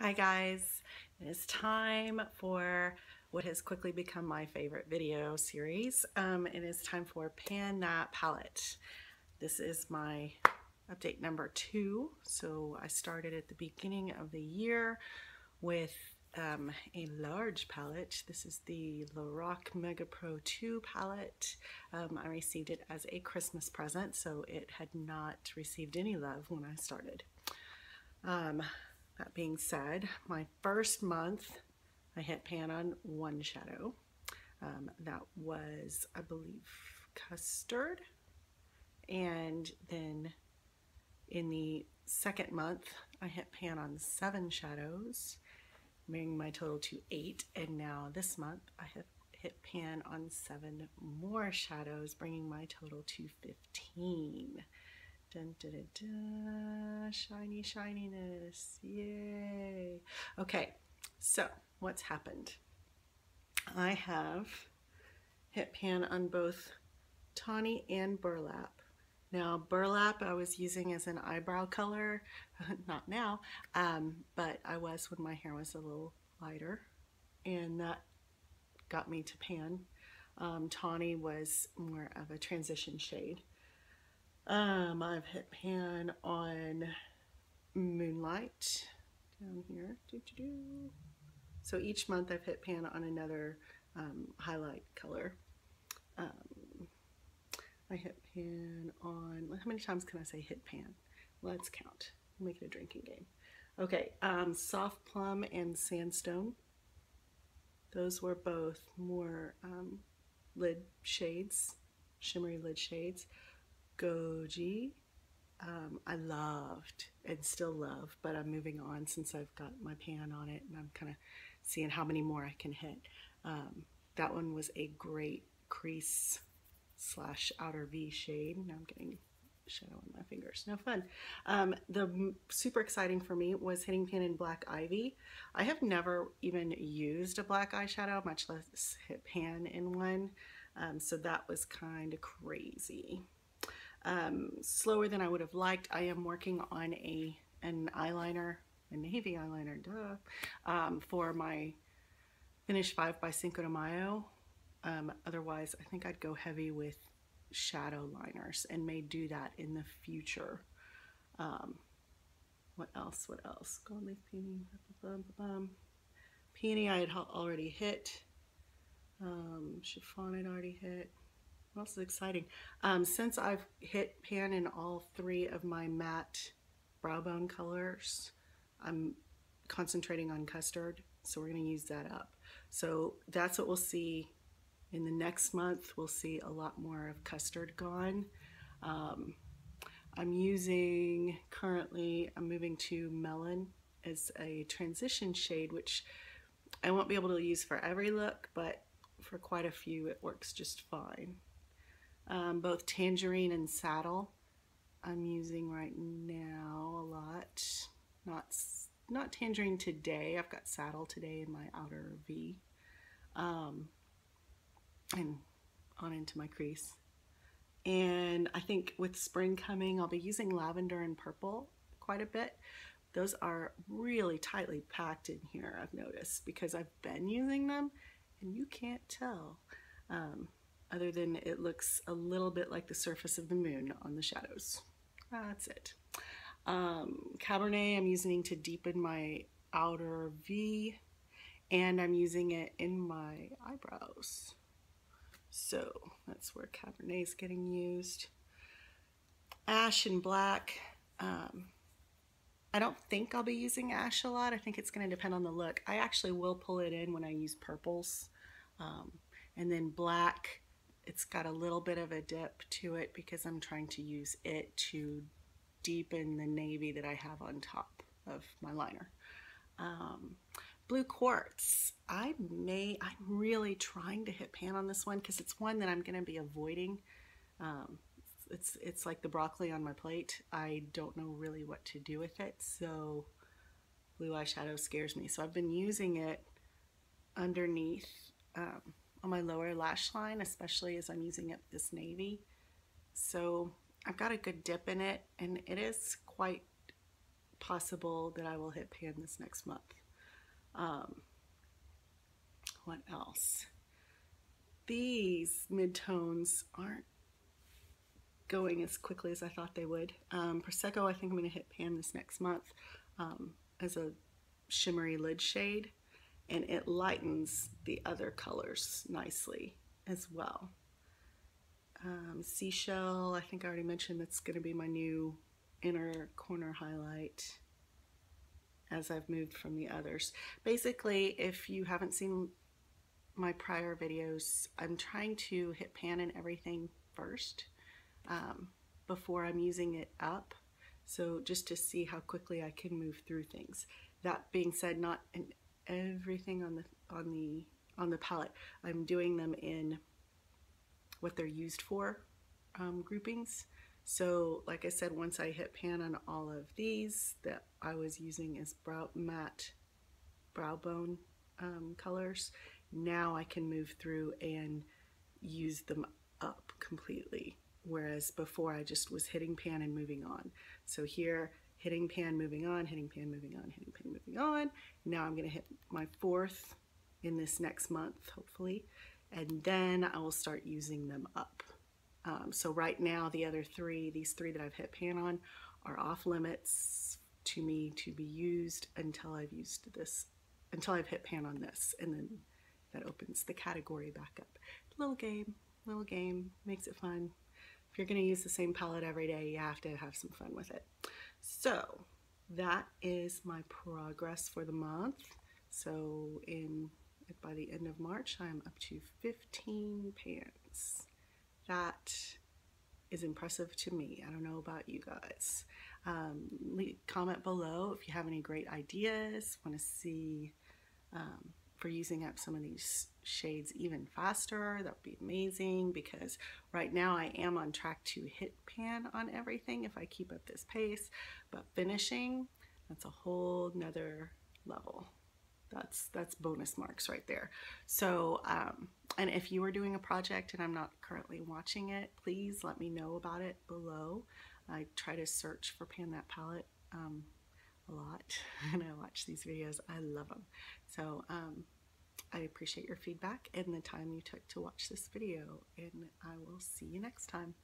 Hi guys, it is time for what has quickly become my favorite video series. It is time for Pan That Palette. This is my update number 2. So I started at the beginning of the year with a large palette. This is the Lorac Mega Pro 2 palette. I received it as a Christmas present, so it had not received any love when I started. That being said, my first month I hit pan on one shadow. That was, I believe, Custard. And then in the second month, I hit pan on 7 shadows, bringing my total to 8. And now this month, I have hit pan on 7 more shadows, bringing my total to 15. Dun, dun, dun, dun. Shiny shininess, yay. Okay, so what's happened? I have hit pan on both tawny and burlap. Now burlap I was using as an eyebrow color, not now, but I was when my hair was a little lighter, and that got me to pan. Tawny was more of a transition shade. I've hit pan on Moonlight down here. So each month I've hit pan on another highlight color. I hit pan on, how many times can I say hit pan? Let's count. Make it a drinking game. Okay, Soft Plum and Sandstone. Those were both more lid shades, shimmery lid shades. Goji, I loved and still love, but I'm moving on since I've got my pan on it and I'm kind of seeing how many more I can hit. That one was a great crease / outer V shade. Now I'm getting shadow on my fingers. No fun. The super exciting for me was hitting pan in Black Ivy. I have never even used a black eyeshadow, much less hit pan in one. So that was kind of crazy. Slower than I would have liked. I am working on an eyeliner, a navy eyeliner, for my Finish 5 by Cinco de Mayo. Otherwise, I think I'd go heavy with shadow liners and may do that in the future. What else? Gold Leaf Peony, Peony I had already hit. Chiffon I'd already hit. What else is exciting? Since I've hit pan in all 3 of my matte brow bone colors, I'm concentrating on Custard, so we're going to use that up. So that's what we'll see in the next month. We'll see a lot more of Custard gone. I'm using, currently, I'm moving to Melon as a transition shade, which I won't be able to use for every look, but for quite a few it works just fine. Both Tangerine and Saddle I'm using right now a lot. Not Tangerine today. I've got Saddle today in my outer V. And on into my crease. And I think with spring coming, I'll be using Lavender and Purple quite a bit. Those are really tightly packed in here, I've noticed, because I've been using them and you can't tell. Other than it looks a little bit like the surface of the moon on the shadows. That's it. Cabernet I'm using to deepen my outer V, and I'm using it in my eyebrows. So that's where Cabernet is getting used. Ash and Black. I don't think I'll be using ash a lot. I think it's going to depend on the look. I actually will pull it in when I use purples. And then Black, it's got a little bit of a dip to it because I'm trying to use it to deepen the navy that I have on top of my liner. Blue Quartz, I'm really trying to hit pan on this one because it's one that I'm going to be avoiding. It's like the broccoli on my plate. I don't know really what to do with it, so blue eyeshadow scares me. So I've been using it underneath on my lower lash line, especially as I'm using up this navy. So I've got a good dip in it, and it is quite possible that I will hit pan this next month. What else? These midtones aren't going as quickly as I thought they would. Prosecco, I think I'm going to hit pan this next month as a shimmery lid shade, and it lightens the other colors nicely as well. Seashell, I think I already mentioned, that's going to be my new inner corner highlight as I've moved from the others. Basically, if you haven't seen my prior videos, I'm trying to hit pan in everything first before I'm using it up, so just to see how quickly I can move through things. That being said, not in everything on the palette. I'm doing them in what they're used for groupings. So like I said, once I hit pan on all of these that I was using as matte brow bone colors, now I can move through and use them up completely, whereas before I just was hitting pan and moving on. So here, hitting pan, moving on, hitting pan, moving on, hitting pan, moving on. Now I'm going to hit my 4th in this next month, hopefully, and then I will start using them up. So right now, the other 3, these 3 that I've hit pan on, are off limits to me to be used until I've used this, until I've hit pan on this, and then that opens the category back up. Little game, makes it fun. If you're going to use the same palette every day, you have to have some fun with it. So that is my progress for the month. So by the end of March, I'm up to 15 pans. That is impressive to me. I don't know about you guys. Comment below if you have any great ideas, want to see for using up some of these shades even faster. That would be amazing, because right now I am on track to hit pan on everything if I keep up this pace, but finishing, that's a whole nother level. That's bonus marks right there. So and if you are doing a project and I'm not currently watching it, please let me know about it below. I try to search for Pan That Palette a lot, and I watch these videos. I love them. So I appreciate your feedback and the time you took to watch this video, and I will see you next time.